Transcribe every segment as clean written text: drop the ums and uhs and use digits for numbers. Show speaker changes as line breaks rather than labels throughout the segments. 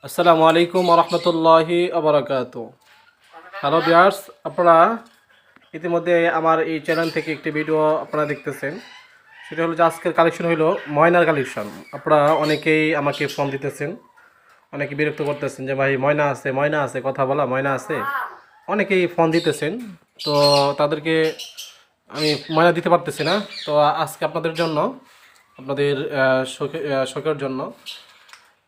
আসসালামু আলাইকুম রহমতুল্লাহি আবরাকাতু। হ্যালো ভিউয়ার্স, আপনারা ইতিমধ্যে আমার এই চ্যানেল থেকে একটি ভিডিও আপনারা দেখতেছেন। সেটা হলো যে আজকের কালেকশন হলো ময়নার কালেকশন। আপনারা অনেকেই আমাকে ফোন দিতেছেন, অনেকে বিরক্ত করতেছেন যে ভাই ময়না আছে কথা বলা, ময়না আছে। অনেকেই ফোন দিতেছেন, তো তাদেরকে আমি ময়না দিতে পারতেছি না। তো আজকে আপনাদের জন্য, আপনাদের শখের জন্য,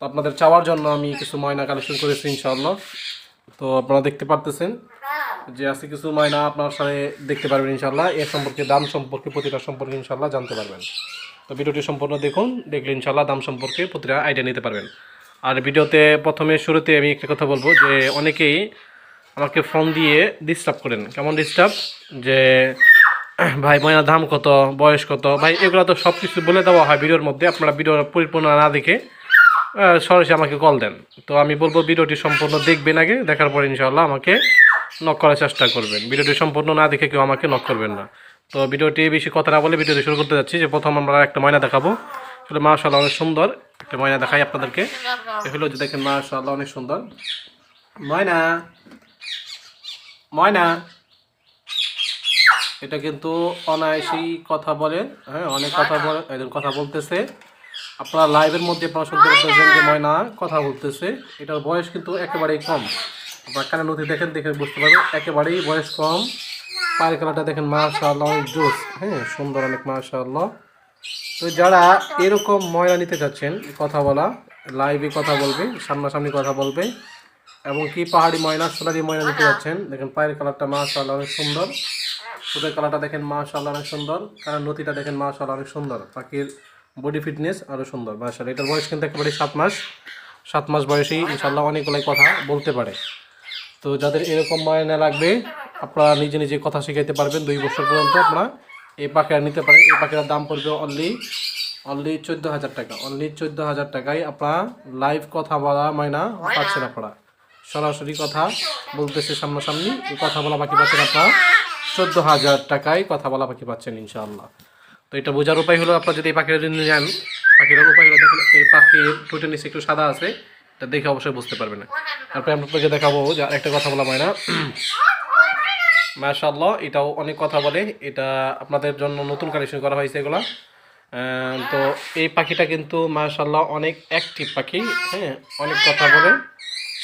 তো আপনাদের চাওয়ার জন্য আমি কিছু ময়না কালেকশন করেছি ইনশাআল্লাহ। তো আপনারা দেখতে পারতেছেন যে আজকে কিছু ময়না আপনার সাথে দেখতে পারবেন ইনশাআল্লাহ। এর সম্পর্কে, দাম সম্পর্কে, প্রতিটা সম্পর্কে ইনশাআল্লাহ জানতে পারবেন। তো ভিডিওটি সম্পূর্ণ দেখুন, দেখলে ইনশাআল্লাহ দাম সম্পর্কে প্রতিটা আইডিয়া নিতে পারবেন। আর ভিডিওতে প্রথমে শুরুতে আমি একটা কথা বলবো যে অনেকেই আমাকে ফোন দিয়ে ডিস্টার্ব করেন। কেমন ডিস্টার্ব? যে ভাই ময়নার দাম কত, বয়স কত, ভাই এগুলো তো সব কিছু বলে দেওয়া হয় ভিডিওর মধ্যে। আপনারা ভিডিও পরিপূর্ণ না দেখে সরাসরি আমাকে কল দেন। তো আমি বলবো ভিডিওটি সম্পূর্ণ দেখবেন, আগে দেখার পর ইনশাআল্লাহ আমাকে নক করার চেষ্টা করবেন। ভিডিওটি সম্পূর্ণ না দেখে কেউ আমাকে নক করবেন না। তো ভিডিওটি বেশি কথা না বলে ভিডিওটি শুরু করতে যাচ্ছি। যে প্রথম আমরা একটা ময়না দেখাবো, আসলে মাশাআল্লাহ অনেক সুন্দর একটা ময়না দেখাই আপনাদেরকে। এগুলো যে দেখেন মাশাআল্লাহ অনেক সুন্দর ময়না। ময়না এটা কিন্তু অনায়াসেই কথা বলে, হ্যাঁ অনেক কথা বলে, কথা বলতেছে। আপনারা লাইভের মধ্যে আপনারা শুনতে পাচ্ছেন যে ময়না কথা বলতেছে। এটার বয়স কিন্তু একেবারেই কম। আপনার কানে নথি দেখেন, দেখে বুঝতে পারবেন একেবারেই বয়স কম। পায়ের খেলাটা দেখেন মাশাআল্লাহ অনেক জোস, হ্যাঁ সুন্দর অনেক মাশাআল্লাহ। তো যারা এরকম ময়না নিতে চাচ্ছেন, কথা বলা, লাইভে কথা বলবে, সামনাসামনি কথা বলবে, এবং কি পাহাড়ি ময়না, সোনালি ময়না নিতে যাচ্ছেন, দেখেন পায়ের কালারটা মাশাআল্লাহ অনেক সুন্দর, সুদের কালারটা দেখেন মাশাআল্লাহ অনেক সুন্দর, কারণ নথিটা দেখেন মাশাআল্লাহ অনেক সুন্দর, পাখির বডি ফিটনেস আরও সুন্দর মাশাআল্লাহ। এটার বয়স কিন্তু একেবারে 7 মাস বয়সেই ইনশাআল্লাহ অনেকগুলাই কথা বলতে পারে। তো যাদের এরকম ময়না লাগবে, আপনারা নিজে নিজে কথা শিখাইতে পারবেন 2 বছর পর্যন্ত আপনারা এই পাখিরা নিতে পারেন। এই পাখিটার দাম পড়বে অনলি 14,000 টাকা। অনলি 14,000 টাকায় আপনারা লাইভ কথা বলা ময়না পাচ্ছেন। আপনারা সরাসরি কথা বলতেছে সামনাসামনি, এই কথা বলা পাখি পাচ্ছেন আপনারা 14,000 টাকায় কথা বলা পাখি পাচ্ছেন ইনশাআল্লাহ। তো এটা বোঝার উপায় হলো, আপনারা যদি এই পাখিটা যদি নেন, পাখিটার উপায় হলো দেখেন এই পাখির ঠোঁটের নিচে একটু সাদা আছে, এটা দেখে অবশ্যই বুঝতে পারবেন। তারপরে আমরা আপনাকে দেখাবো যে আরেকটা কথা বলা ময়না মাশাআল্লাহ, এটাও অনেক কথা বলে। এটা আপনাদের জন্য নতুন কালেকশন করা হয়েছে এগুলা। তো এই পাখিটা কিন্তু মাশাআল্লাহ অনেক অ্যাক্টিভ পাখি, হ্যাঁ অনেক কথা বলে,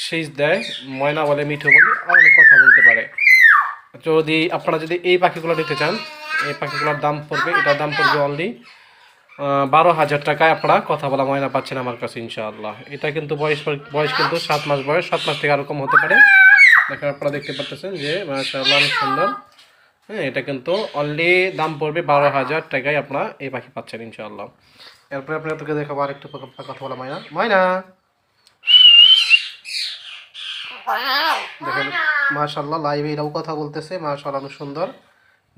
শীষ দেয়, ময়না বলে, মিঠু বলে, আর অনেক কথা বলতে পারে। যদি আপনারা যদি এই পাখিগুলো নিতে চান, এই পাখিগুলোর দাম পড়বে, এটার দাম পড়বে অনলি 12,000 টাকায় আপনারা কথা বলা ময়না পাচ্ছেন আমার কাছে ইনশাআল্লাহ। এটা কিন্তু বয়স কিন্তু 7 মাস বয়স, 7 মাস থেকে আরও কম হতে পারে। দেখেন আপনারা দেখতে পাচ্ছেন যে মাশাআল্লাহ অনেক সুন্দর, হ্যাঁ এটা কিন্তু অনলি দাম পড়বে 12,000 টাকায় আপনারা এই পাখি পাচ্ছেন ইনশাআল্লাহ। এরপরে আপনাদেরকে দেখাবো আরেকটু কথা বলা ময়না। ময়না দেখেন মাশাআল্লাহ লাইভে এরাও কথা বলতেছে, মাশাআল্লাহ অনেক সুন্দর,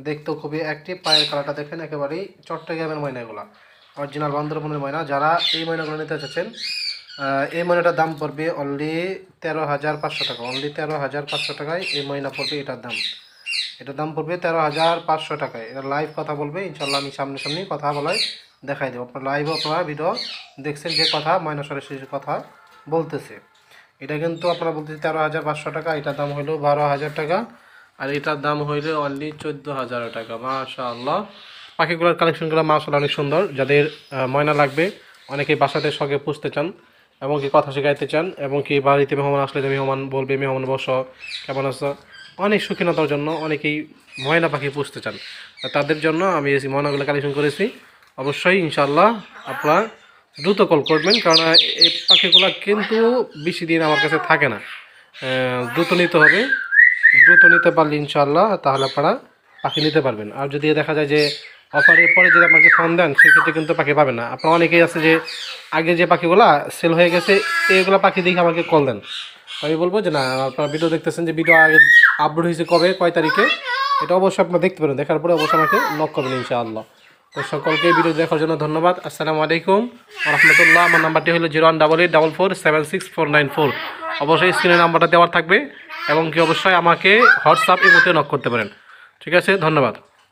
দেখতেও খুবই অ্যাক্টিভ। পায়ের কালারটা দেখেন একেবারেই চট্টগ্রামের ময়না, এগুলো অরিজিনাল বান্দরবনের ময়না। যারা এই ময়নাগুলো নিতে চাচ্ছেন, এই ময়নাটার দাম পড়বে অনলি 13,500 টাকা। অনলি 13,500 টাকায় এই ময়না পড়বে। এটার দাম পড়বে 13,500 টাকায়। এটা লাইভ কথা বলবে ইনশাআল্লাহ, আমি সামনাসামনি কথা বলায় দেখাই দেবো। আপনার লাইভও আপনারা ভিডিও দেখছেন যে কথা ময়না সরাসরি কথা বলতেছে। এটা কিন্তু আপনারা বলতেছে 13,500 টাকা, এটার দাম হইলো 12,000 টাকা, আর এটার দাম হইলে অনলি 14,000 টাকা। মাশাআল্লাহ পাখিগুলোর কালেকশনগুলো মাশাআল্লাহ অনেক সুন্দর। যাদের ময়না লাগবে, অনেকেই বাসাতে শখে পুষতে চান এবং কি কথা শেখাইতে চান, এবং কি বাড়িতে মেহমান আসলে যে মেহমান বলবে মেহমান বসো, কেমন আছো, অনেক শৌখিনতার জন্য অনেকেই ময়না পাখি পুষতে চান। তাদের জন্য আমি এই ময়নাগুলো কালেকশন করেছি। অবশ্যই ইনশাআল্লাহ আপনারা দ্রুত কল করবেন, কারণ এই পাখিগুলো কিন্তু বেশি দিন আমার কাছে থাকে না। দ্রুত নিতে হবে, দ্রুত নিতে পারলে ইনশাআল্লাহ তাহলে আপনারা পাখি নিতে পারবেন। আর যদি দেখা যায় যে অফারের পরে যদি আপনাকে ফোন দেন, সেক্ষেত্রে কিন্তু পাখি পাবেন না। আপনারা অনেকেই আছে যে আগে যে পাখিগুলা সেল হয়ে গেছে, এইগুলো পাখি দেখে আমাকে কল দেন। আমি বলবো যে না, আপনারা ভিডিও দেখতেছেন যে ভিডিও আগে আপলোড হয়েছে কবে, কয় তারিখে, এটা অবশ্যই আপনারা দেখতে পারেন। দেখার পরে অবশ্যই আমাকে নক করবেন ইনশাআল্লাহ। তো সকলকে ভিডিও দেখার জন্য ধন্যবাদ। আসসালামু আলাইকুম রহমতুল্লাহ। আমার নাম্বারটি হলো 0188447494। অবশ্যই স্ক্রিনে নাম্বারটা দেওয়ার থাকবে, এবং কি অবশ্যই আমাকে হোয়াটসঅ্যাপ ইমোতে নক করতে পারেন। ঠিক আছে, ধন্যবাদ।